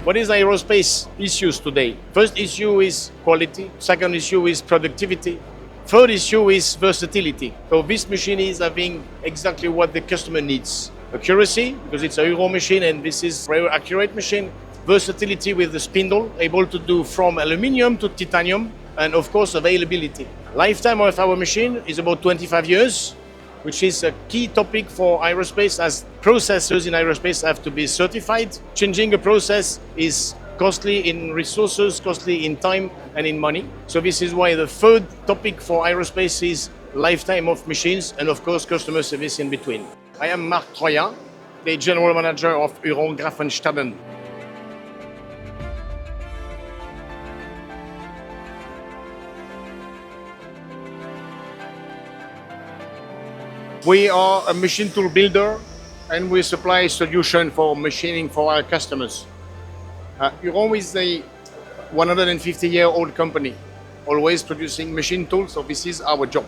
What is aerospace issues today? First issue is quality. Second issue is productivity. Third issue is versatility. So this machine is having exactly what the customer needs. Accuracy, because it's a Euro machine and this is a very accurate machine. Versatility with the spindle, able to do from aluminium to titanium. And of course, availability. Lifetime of our machine is about 25 years, which is a key topic for aerospace, as processes in aerospace have to be certified. Changing a process is costly in resources, costly in time and in money. So this is why the third topic for aerospace is lifetime of machines and of course customer service in between. I am Marc Troïa, the General Manager of HURON GRAFFENSTADEN. We are a machine tool builder and we supply solution for machining for our customers. HURON is a 150-year-old company, always producing machine tools, so this is our job.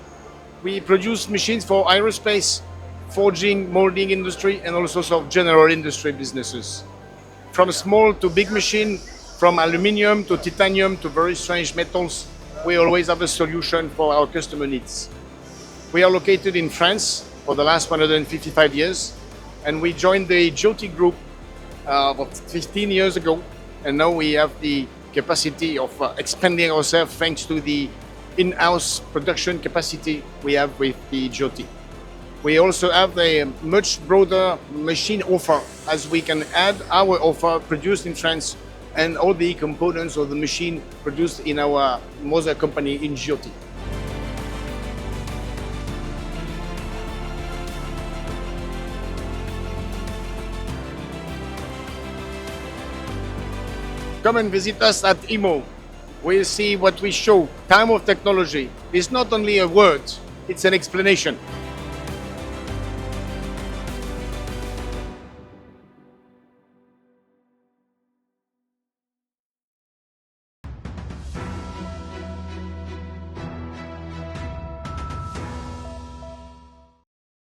We produce machines for aerospace, forging, molding industry, and all sorts of general industry businesses. From small to big machine, from aluminium to titanium to very strange metals, we always have a solution for our customer needs. We are located in France for the last 155 years, and we joined the Jyoti group about 15 years ago, and now we have the capacity of expanding ourselves thanks to the in-house production capacity we have with the Jyoti. We also have a much broader machine offer, as we can add our offer produced in France and all the components of the machine produced in our mother company in Jyoti. Come and visit us at EMO. We'll see what we show. Time of technology is not only a word, it's an explanation.